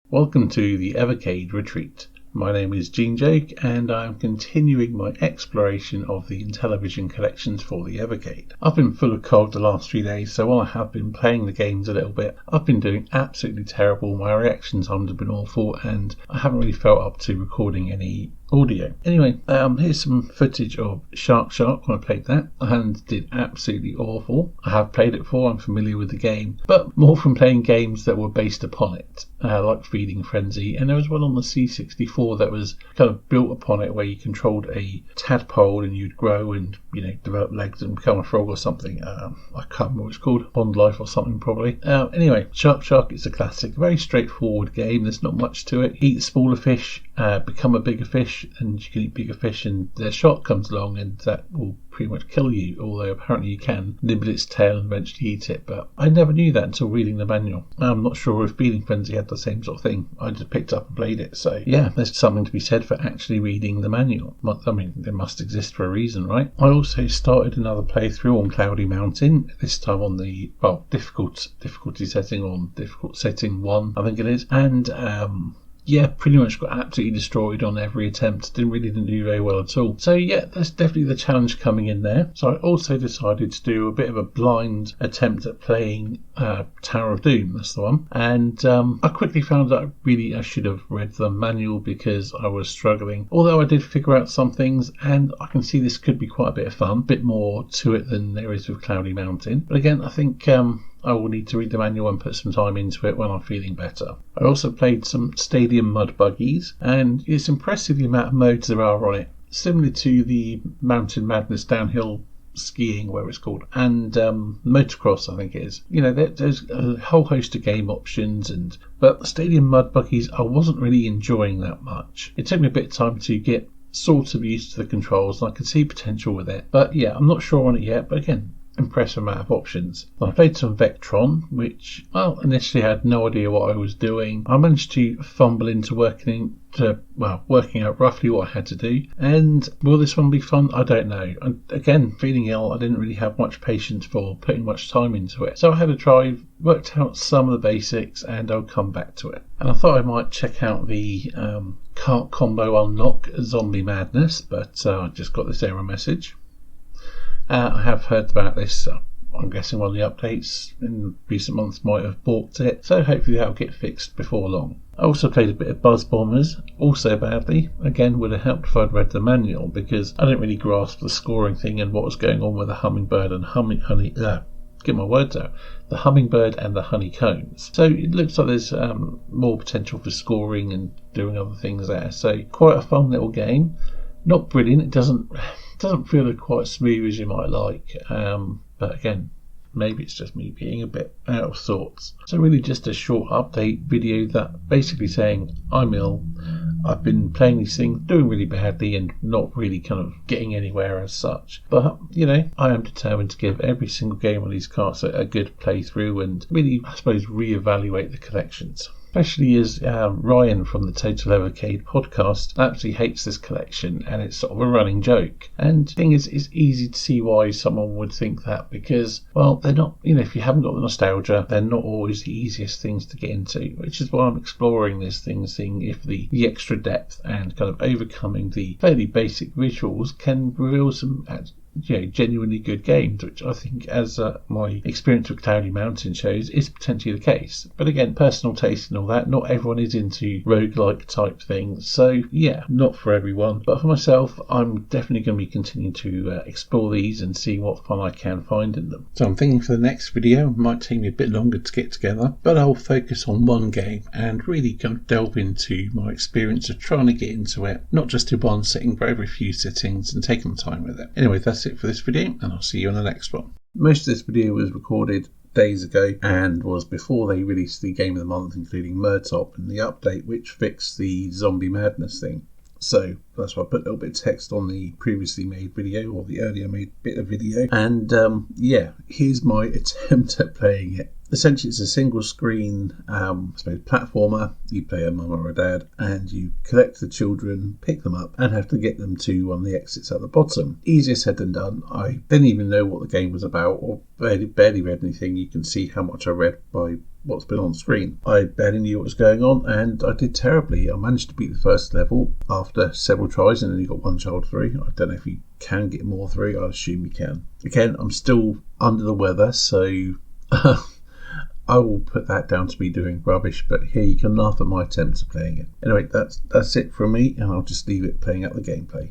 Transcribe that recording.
Welcome to the Evercade retreat. My name is Gene Jake and I am continuing my exploration of the Intellivision collections for the Evercade. I've been full of cold the last 3 days, so while I have been playing the games a little bit, I've been doing absolutely terrible. My reaction times have been awful and I haven't really felt up to recording any audio. Anyway, here's some footage of Shark when I played that and did absolutely awful. I have played it before, I'm familiar with the game, but more from playing games that were based upon it, like Feeding Frenzy, and there was one on the C64 that was kind of built upon it where you controlled a tadpole and you'd grow and develop legs and become a frog or something. I can't remember what it's called, Bond Life or something probably. Anyway, Shark is a classic, very straightforward game. There's not much to it. Eat smaller fish, become a bigger fish, and you can eat bigger fish, and the shark comes along and that will pretty much kill you, although apparently you can nibble its tail and eventually eat it. But I never knew that until reading the manual. I'm not sure if Feeding Frenzy had the same sort of thing. I just picked up and played it. So yeah, there's something to be said for actually reading the manual. I mean, they must exist for a reason, right? I also started another playthrough on Cloudy Mountain, this time on the difficulty setting, on difficult setting 1 I think it is, and yeah, pretty much got absolutely destroyed on every attempt. Didn't do very well at all. So yeah, there's definitely the challenge coming in there. So I also decided to do a bit of a blind attempt at playing Tower of Doom. That's the one. And I quickly found that I should have read the manual because I was struggling. Although I did figure out some things, and I can see this could be quite a bit of fun. A bit more to it than there is with Cloudy Mountain. But again, I think I will need to read the manual and put some time into it when I'm feeling better. I also played some Stadium Mud Buggies, and it's impressive the amount of modes there are on it. Similar to the Mountain Madness downhill skiing, where it's called, and motocross, I think it is. There's a whole host of game options, but Stadium Mud Buggies I wasn't really enjoying that much. It took me a bit of time to get sort of used to the controls, and I could see potential with it. But yeah, I'm not sure on it yet, but again, impressive amount of options. I played some Vectron, which, initially I had no idea what I was doing. I managed to fumble into working out roughly what I had to do. And will this one be fun? I don't know. And again, feeling ill, I didn't really have much patience for putting much time into it. So I had a try, worked out some of the basics, and I'll come back to it. And I thought I might check out the Cart Combo Unlock Zombie Madness, but I just got this error message. I have heard about this. I'm guessing one of the updates in recent months might have balked it, so hopefully that'll get fixed before long. I also played a bit of Buzz Bombers, also badly. Again, would have helped if I'd read the manual, because I didn't really grasp the scoring thing and what was going on with the hummingbird and the hummingbird and the honeycombs. So it looks like there's more potential for scoring and doing other things there. So quite a fun little game. Not brilliant. It doesn't feel quite smooth as you might like, but again, maybe it's just me being a bit out of sorts. So really just a short update video that basically saying I'm ill, I've been playing these things, doing really badly and not really kind of getting anywhere as such. But I am determined to give every single game on these carts a good playthrough and really, I suppose, reevaluate the collections. Especially as Ryan from the Total Evercade podcast absolutely hates this collection, and it's sort of a running joke. And the thing is, it's easy to see why someone would think that, because, well, they're not, if you haven't got the nostalgia, they're not always the easiest things to get into, which is why I'm exploring this thing, seeing if the extra depth and kind of overcoming the fairly basic visuals can reveal some genuinely good games, which I think, as my experience with Cloudy Mountain shows, is potentially the case. But again, personal taste and all that, not everyone is into roguelike type things, so yeah, not for everyone. But for myself, I'm definitely going to be continuing to explore these and see what fun I can find in them. So I'm thinking for the next video, it might take me a bit longer to get together, but I'll focus on one game and really kind of delve into my experience of trying to get into it, not just in one sitting, but every few sittings, and taking my time with it. Anyway, that's it for this video, and I'll see you on the next one. Most of this video was recorded days ago and was before they released the Game of the Month, including Murtop and the update which fixed the Zombie Madness thing. So that's why I put a little bit of text on the previously made video, or the earlier made bit of video. And yeah, here's my attempt at playing it. Essentially, it's a single screen platformer. You play a mum or a dad, and you collect the children, pick them up, and have to get them to one of the exits at the bottom. Easier said than done. I didn't even know what the game was about, or barely read anything. You can see how much I read by what's been on screen. I barely knew what was going on, and I did terribly. I managed to beat the first level after several tries, and then you got one child through. I don't know if you can get more through. I assume you can. Again, I'm still under the weather, so I will put that down to me doing rubbish, but here you can laugh at my attempts at playing it. Anyway, that's it from me, and I'll just leave it playing out the gameplay.